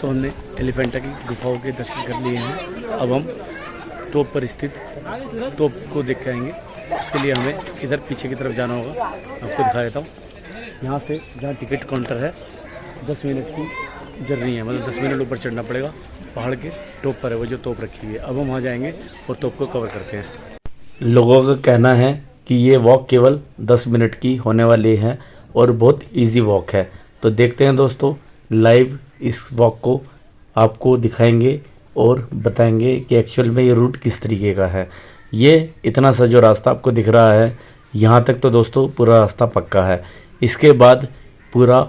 दोस्तों हमने एलिफेंटा की गुफाओं के दर्शन कर लिए हैं। अब हम टॉप पर स्थित तोप को देख के आएंगे। उसके लिए हमें इधर पीछे की तरफ जाना होगा। आपको दिखा देता हूँ। यहाँ से जहाँ टिकट काउंटर है 10 मिनट की जर्नी है, मतलब 10 मिनट ऊपर चढ़ना पड़ेगा। पहाड़ के टॉप पर है वो जो तोप रखी हुई है। अब हम वहाँ जाएंगे और तोप को कवर करते हैं। लोगों का कहना है कि ये वॉक केवल 10 मिनट की होने वाली है और बहुत इजी वॉक है। तो देखते हैं दोस्तों, लाइव इस वॉक को आपको दिखाएंगे और बताएंगे कि एक्चुअल में ये रूट किस तरीके का है। ये इतना सा जो रास्ता आपको दिख रहा है, यहाँ तक तो दोस्तों पूरा रास्ता पक्का है। इसके बाद पूरा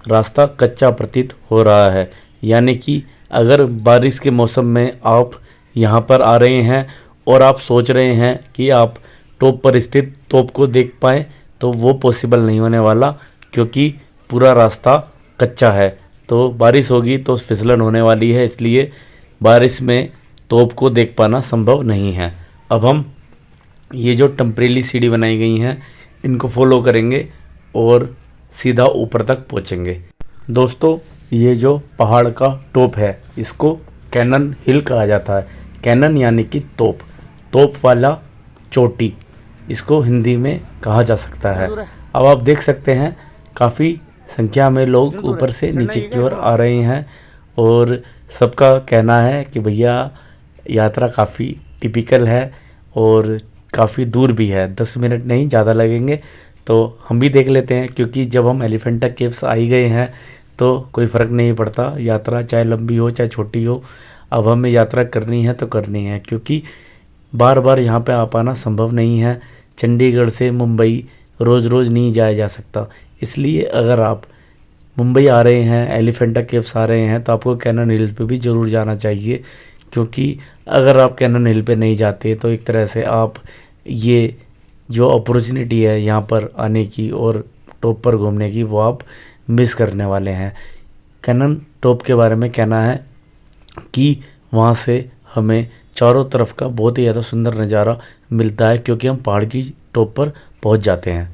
रास्ता कच्चा प्रतीत हो रहा है। यानी कि अगर बारिश के मौसम में आप यहाँ पर आ रहे हैं और आप सोच रहे हैं कि आप टॉप पर स्थित तोप को देख पाएँ, तो वो पॉसिबल नहीं होने वाला, क्योंकि पूरा रास्ता कच्चा है। तो बारिश होगी तो फिसलन होने वाली है, इसलिए बारिश में तोप को देख पाना संभव नहीं है। अब हम ये जो टेम्परेरी सीढ़ी बनाई गई हैं इनको फॉलो करेंगे और सीधा ऊपर तक पहुँचेंगे। दोस्तों, ये जो पहाड़ का टॉप है इसको कैनन हिल कहा जाता है। कैनन यानी कि तोप, तोप वाला चोटी इसको हिंदी में कहा जा सकता है। अब आप देख सकते हैं काफ़ी संख्या में लोग ऊपर से नीचे की ओर आ रहे हैं और सबका कहना है कि भैया यात्रा काफ़ी टिपिकल है और काफ़ी दूर भी है। 10 मिनट नहीं ज़्यादा लगेंगे, तो हम भी देख लेते हैं, क्योंकि जब हम एलिफेंटा केव्स आ ही गए हैं तो कोई फ़र्क नहीं पड़ता, यात्रा चाहे लंबी हो चाहे छोटी हो। अब हमें यात्रा करनी है तो करनी है, क्योंकि बार बार यहाँ पे आ पाना संभव नहीं है। चंडीगढ़ से मुंबई रोज़ रोज़ नहीं जाया जा सकता। इसलिए अगर आप मुंबई आ रहे हैं, एलिफेंटा केव्स आ रहे हैं, तो आपको कैनन हिल पे भी ज़रूर जाना चाहिए। क्योंकि अगर आप कैनन हिल पे नहीं जाते तो एक तरह से आप ये जो अपॉर्चुनिटी है यहाँ पर आने की और टॉप पर घूमने की, वो आप मिस करने वाले हैं। कैनन टॉप के बारे में कहना है कि वहाँ से हमें चारों तरफ का बहुत ही ज़्यादा सुंदर नज़ारा मिलता है, क्योंकि हम पहाड़ की टॉप पर पहुँच जाते हैं।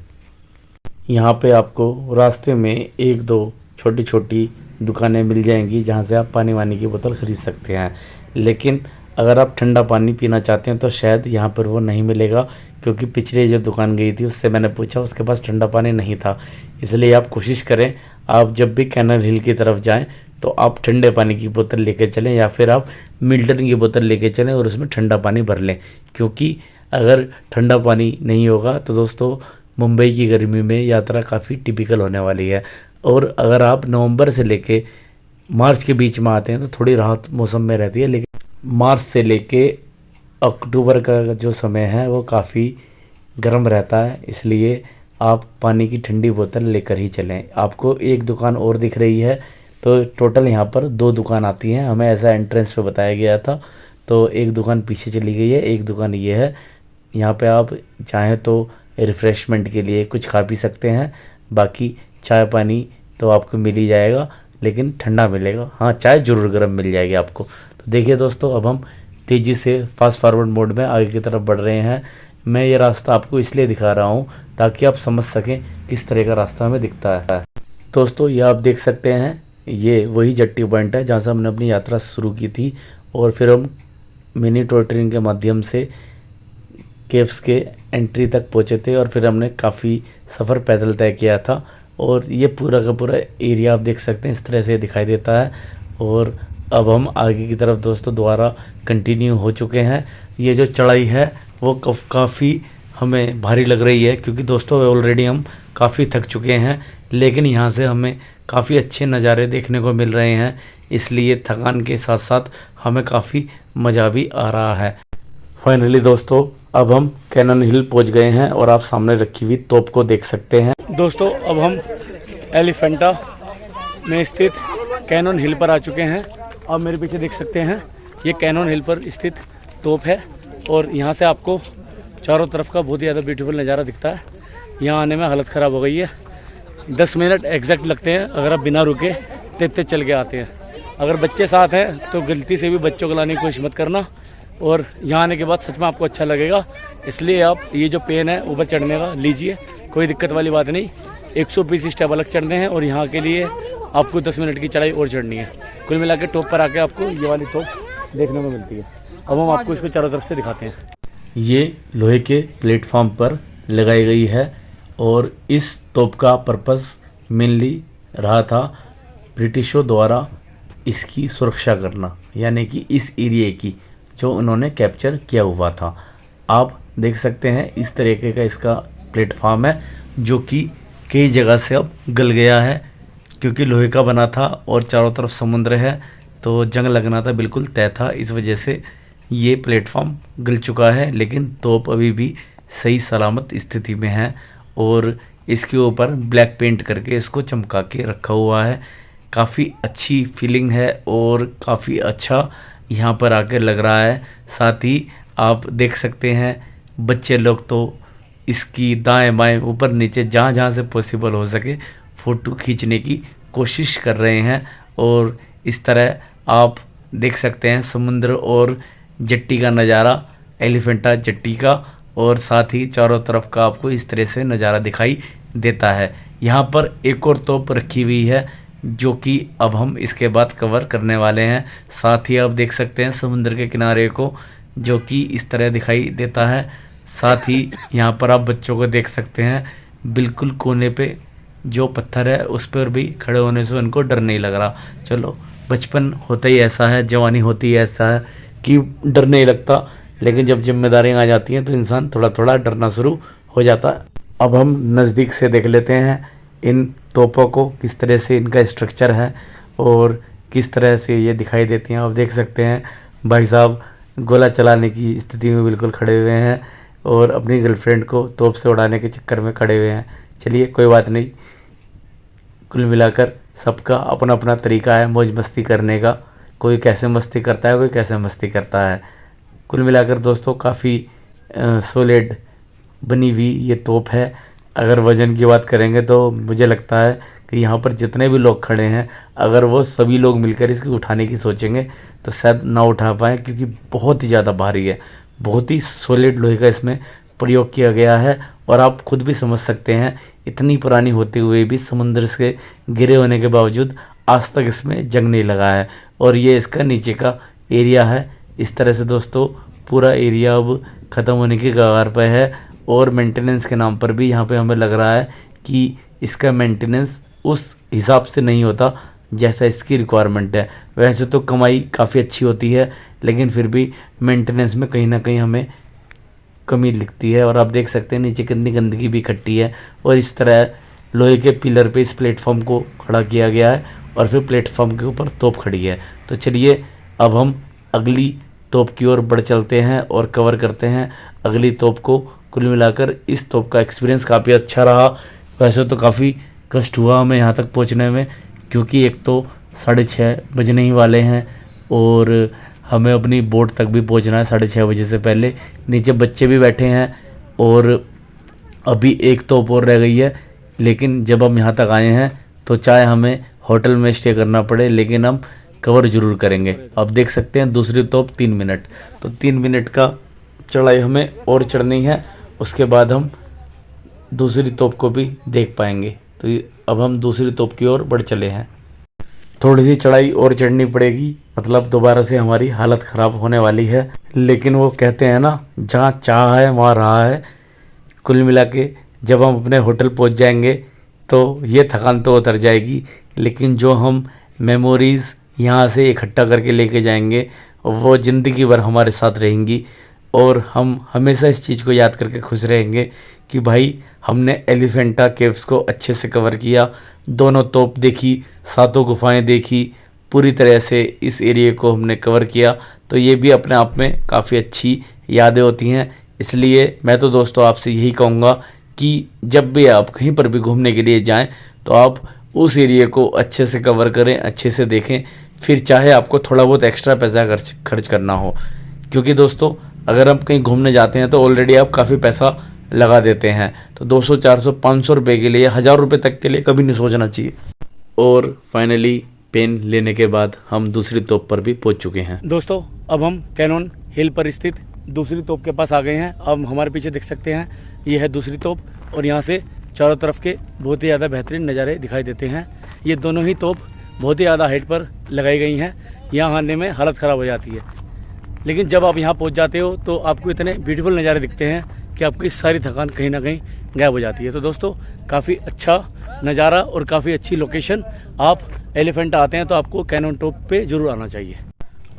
यहाँ पे आपको रास्ते में एक दो छोटी छोटी दुकानें मिल जाएंगी जहाँ से आप पानी वानी की बोतल ख़रीद सकते हैं। लेकिन अगर आप ठंडा पानी पीना चाहते हैं तो शायद यहाँ पर वो नहीं मिलेगा, क्योंकि पिछले जो दुकान गई थी उससे मैंने पूछा, उसके पास ठंडा पानी नहीं था। इसलिए आप कोशिश करें, आप जब भी कैनन हिल की तरफ जाएं तो आप ठंडे पानी की बोतल लेके चलें, या फिर आप मिल्टन की बोतल लेके चलें और उसमें ठंडा पानी भर लें। क्योंकि अगर ठंडा पानी नहीं होगा तो दोस्तों मुंबई की गर्मी में यात्रा काफ़ी टिपिकल होने वाली है। और अगर आप नवंबर से लेके मार्च के बीच में आते हैं तो थोड़ी राहत मौसम में रहती है, लेकिन मार्च से लेके अक्टूबर का जो समय है वो काफ़ी गर्म रहता है। इसलिए आप पानी की ठंडी बोतल लेकर ही चलें। आपको एक दुकान और दिख रही है, तो टोटल यहाँ पर 2 दुकान आती हैं, हमें ऐसा एंट्रेंस पे बताया गया था। तो एक दुकान पीछे चली गई है, एक दुकान ये है। यहाँ पे आप चाहें तो रिफ़्रेशमेंट के लिए कुछ खा पी सकते हैं। बाकी चाय पानी तो आपको मिल ही जाएगा, लेकिन ठंडा मिलेगा। हाँ, चाय ज़रूर गर्म मिल जाएगी आपको। तो देखिए दोस्तों, अब हम तेज़ी से फास्ट फॉरवर्ड मोड में आगे की तरफ बढ़ रहे हैं। मैं ये रास्ता आपको इसलिए दिखा रहा हूँ ताकि आप समझ सकें किस तरह का रास्ता हमें दिखता है। दोस्तों, ये आप देख सकते हैं, ये वही जट्टी पॉइंट है जहाँ से हमने अपनी यात्रा शुरू की थी और फिर हम मिनी टॉय ट्रेन के माध्यम से केव्स के एंट्री तक पहुँचे थे और फिर हमने काफ़ी सफ़र पैदल तय किया था। और ये पूरा का पूरा एरिया आप देख सकते हैं, इस तरह से दिखाई देता है। और अब हम आगे की तरफ दोस्तों दोबारा कंटिन्यू हो चुके हैं। ये जो चढ़ाई है वो काफ़ी हमें भारी लग रही है, क्योंकि दोस्तों ऑलरेडी हम काफ़ी थक चुके हैं, लेकिन यहाँ से हमें काफ़ी अच्छे नज़ारे देखने को मिल रहे हैं। इसलिए थकान के साथ साथ हमें काफ़ी मज़ा भी आ रहा है। फाइनली दोस्तों, अब हम कैनन हिल पहुंच गए हैं और आप सामने रखी हुई तोप को देख सकते हैं। दोस्तों, अब हम एलिफेंटा में स्थित कैनन हिल पर आ चुके हैं। आप मेरे पीछे देख सकते हैं, ये कैनन हिल पर स्थित तोप है और यहाँ से आपको चारों तरफ का बहुत ही ज़्यादा ब्यूटीफुल नज़ारा दिखता है। यहाँ आने में हालत ख़राब हो गई है। 10 मिनट एग्जैक्ट लगते हैं अगर आप बिना रुके तेज चल के आते हैं। अगर बच्चे साथ हैं तो गलती से भी बच्चों को लाने की कोशिश मत करना, और यहाँ आने के बाद सच में आपको अच्छा लगेगा। इसलिए आप ये जो पेन है ऊपर चढ़ने का लीजिए, कोई दिक्कत वाली बात नहीं। 120 स्टेप अलग चढ़ने हैं और यहाँ के लिए आपको 10 मिनट की चढ़ाई और चढ़नी है। कुल मिला के टॉप पर आके आपको ये वाली तोप देखने को मिलती है। अब हम आपको इसको चारों तरफ से दिखाते हैं। ये लोहे के प्लेटफॉर्म पर लगाई गई है और इस तोप का पर्पस मेनली रहा था ब्रिटिशों द्वारा इसकी सुरक्षा करना, यानी कि इस एरिया की जो उन्होंने कैप्चर किया हुआ था। आप देख सकते हैं इस तरीके का इसका प्लेटफॉर्म है जो कि कई जगह से अब गल गया है, क्योंकि लोहे का बना था और चारों तरफ समुद्र है तो जंग लगना था बिल्कुल तय था। इस वजह से ये प्लेटफॉर्म गल चुका है, लेकिन तोप अभी भी सही सलामत स्थिति में है और इसके ऊपर ब्लैक पेंट करके इसको चमका के रखा हुआ है। काफ़ी अच्छी फीलिंग है और काफ़ी अच्छा यहाँ पर आके लग रहा है। साथ ही आप देख सकते हैं बच्चे लोग तो इसकी दाएं बाएं ऊपर नीचे जहाँ जहाँ से पॉसिबल हो सके फ़ोटो खींचने की कोशिश कर रहे हैं। और इस तरह आप देख सकते हैं समुद्र और जट्टी का नज़ारा, एलिफेंटा जट्टी का, और साथ ही चारों तरफ का आपको इस तरह से नज़ारा दिखाई देता है। यहाँ पर एक और तोप रखी हुई है जो कि अब हम इसके बाद कवर करने वाले हैं। साथ ही आप देख सकते हैं समुद्र के किनारे को जो कि इस तरह दिखाई देता है। साथ ही यहाँ पर आप बच्चों को देख सकते हैं बिल्कुल कोने पे जो पत्थर है उस पर भी खड़े होने से उनको डर नहीं लग रहा। चलो, बचपन होता ही ऐसा है, जवानी होती ही ऐसा है कि डर नहीं लगता, लेकिन जब जिम्मेदारियाँ आ जाती हैं तो इंसान थोड़ा थोड़ा डरना शुरू हो जाता है। अब हम नज़दीक से देख लेते हैं इन तोपों को, किस तरह से इनका स्ट्रक्चर है और किस तरह से ये दिखाई देती हैं। आप देख सकते हैं भाई साहब गोला चलाने की स्थिति में बिल्कुल खड़े हुए हैं और अपनी गर्लफ्रेंड को तोप से उड़ाने के चक्कर में खड़े हुए हैं। चलिए कोई बात नहीं, कुल मिलाकर सबका अपना अपना तरीका है मौज मस्ती करने का। कोई कैसे मस्ती करता है, कोई कैसे मस्ती करता है। कुल मिलाकर दोस्तों काफ़ी सॉलिड बनी हुई ये तोप है। अगर वज़न की बात करेंगे तो मुझे लगता है कि यहाँ पर जितने भी लोग खड़े हैं अगर वो सभी लोग मिलकर इसको उठाने की सोचेंगे तो शायद ना उठा पाएँ, क्योंकि बहुत ही ज़्यादा भारी है। बहुत ही सॉलिड लोहे का इसमें प्रयोग किया गया है और आप खुद भी समझ सकते हैं इतनी पुरानी होते हुए भी समुद्र से घिरे होने के बावजूद आज तक इसमें जंग नहीं लगा है। और ये इसका नीचे का एरिया है। इस तरह से दोस्तों पूरा एरिया अब ख़त्म होने की कगार पर है और मेंटेनेंस के नाम पर भी यहाँ पे हमें लग रहा है कि इसका मेंटेनेंस उस हिसाब से नहीं होता जैसा इसकी रिक्वायरमेंट है। वैसे तो कमाई काफ़ी अच्छी होती है, लेकिन फिर भी मेंटेनेंस में कहीं ना कहीं हमें कमी दिखती है। और आप देख सकते हैं नीचे कितनी गंदगी भी इकट्ठी है। और इस तरह लोहे के पिलर पे इस प्लेटफॉर्म को खड़ा किया गया है और फिर प्लेटफॉर्म के ऊपर तोप खड़ी है। तो चलिए अब हम अगली तोप की ओर बढ़ चलते हैं और कवर करते हैं अगली तोप को। कुल मिलाकर इस तोप का एक्सपीरियंस काफ़ी अच्छा रहा। वैसे तो काफ़ी कष्ट हुआ हमें यहाँ तक पहुँचने में, क्योंकि एक तो 6:30 बजने ही वाले हैं और हमें अपनी बोट तक भी पहुँचना है 6:30 बजे से पहले। नीचे बच्चे भी बैठे हैं और अभी एक तोप और रह गई है। लेकिन जब हम यहाँ तक आए हैं तो चाहे हमें होटल में स्टे करना पड़े, लेकिन हम कवर ज़रूर करेंगे। आप देख सकते हैं दूसरी तोप 3 मिनट, तो 3 मिनट का चढ़ाई हमें और चढ़नी है। उसके बाद हम दूसरी तोप को भी देख पाएंगे। तो अब हम दूसरी तोप की ओर बढ़ चले हैं। थोड़ी सी चढ़ाई और चढ़नी पड़ेगी, मतलब दोबारा से हमारी हालत ख़राब होने वाली है। लेकिन वो कहते हैं ना, जहाँ चाह है वहाँ रहा है। कुल मिला के जब हम अपने होटल पहुँच जाएंगे तो ये थकान तो उतर जाएगी, लेकिन जो हम मेमोरीज़ यहाँ से इकट्ठा करके लेके जाएंगे वो ज़िंदगी भर हमारे साथ रहेंगी। और हम हमेशा इस चीज़ को याद करके खुश रहेंगे कि भाई हमने एलिफेंटा केव्स को अच्छे से कवर किया, दोनों तोप देखी, 7 गुफाएं देखी, पूरी तरह से इस एरिया को हमने कवर किया। तो ये भी अपने आप में काफ़ी अच्छी यादें होती हैं। इसलिए मैं तो दोस्तों आपसे यही कहूँगा कि जब भी आप कहीं पर भी घूमने के लिए जाएं तो आप उस एरिया को अच्छे से कवर करें, अच्छे से देखें, फिर चाहे आपको थोड़ा बहुत एक्स्ट्रा पैसा खर्च करना हो। क्योंकि दोस्तों अगर आप कहीं घूमने जाते हैं तो ऑलरेडी आप काफ़ी पैसा लगा देते हैं, तो 200, 400, 500 रुपये के लिए, 1000 रुपये तक के लिए कभी नहीं सोचना चाहिए। और फाइनली पेन लेने के बाद हम दूसरी तोप पर भी पहुंच चुके हैं। दोस्तों अब हम कैनन हिल पर स्थित दूसरी तोप के पास आ गए हैं। अब हमारे पीछे देख सकते हैं ये है दूसरी तोप और यहाँ से चारों तरफ के बहुत ही ज़्यादा बेहतरीन नज़ारे दिखाई देते हैं। ये दोनों ही तोप बहुत ही ज़्यादा हाइट पर लगाई गई हैं, यहाँ आने में हालत ख़राब हो जाती है। लेकिन जब आप यहाँ पहुँच जाते हो तो आपको इतने ब्यूटीफुल नज़ारे दिखते हैं कि आपकी सारी थकान कहीं ना कहीं गायब हो जाती है। तो दोस्तों काफ़ी अच्छा नज़ारा और काफ़ी अच्छी लोकेशन। आप एलिफेंटा आते हैं तो आपको कैनन टॉप पे ज़रूर आना चाहिए।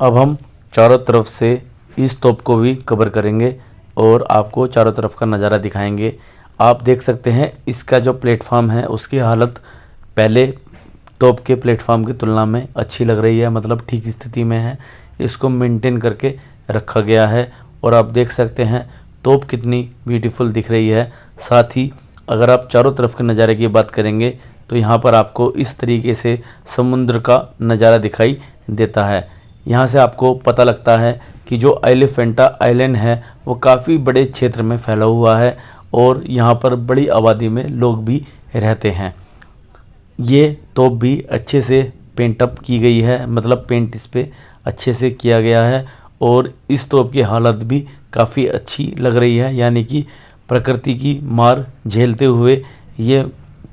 अब हम चारों तरफ से इस तोप को भी कवर करेंगे और आपको चारों तरफ का नज़ारा दिखाएंगे। आप देख सकते हैं इसका जो प्लेटफॉर्म है उसकी हालत पहले तोप के प्लेटफॉर्म की तुलना में अच्छी लग रही है, मतलब ठीक स्थिति में है। इसको मेंटेन करके रखा गया है और आप देख सकते हैं तोप कितनी ब्यूटीफुल दिख रही है। साथ ही अगर आप चारों तरफ के नज़ारे की बात करेंगे तो यहाँ पर आपको इस तरीके से समुद्र का नज़ारा दिखाई देता है। यहाँ से आपको पता लगता है कि जो एलिफेंटा आइलैंड है वो काफ़ी बड़े क्षेत्र में फैला हुआ है और यहाँ पर बड़ी आबादी में लोग भी रहते हैं। ये तोप भी अच्छे से पेंट अप की गई है, मतलब पेंट इस पे अच्छे से किया गया है और इस तोप की हालत भी काफ़ी अच्छी लग रही है, यानी कि प्रकृति की मार झेलते हुए ये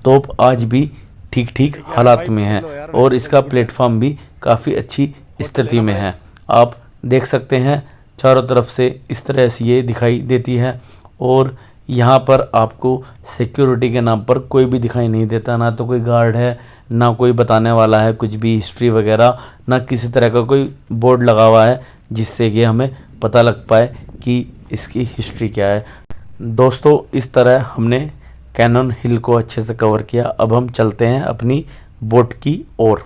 तोप आज भी ठीक ठीक हालात में है और इसका प्लेटफॉर्म भी काफ़ी अच्छी स्थिति में है। आप देख सकते हैं चारों तरफ से इस तरह से ये दिखाई देती है और यहाँ पर आपको सिक्योरिटी के नाम पर कोई भी दिखाई नहीं देता, ना तो कोई गार्ड है, ना कोई बताने वाला है कुछ भी हिस्ट्री वगैरह, ना किसी तरह का कोई बोर्ड लगा हुआ है जिससे कि हमें पता लग पाए कि इसकी हिस्ट्री क्या है। दोस्तों इस तरह हमने कैनन हिल को अच्छे से कवर किया। अब हम चलते हैं अपनी बोट की ओर।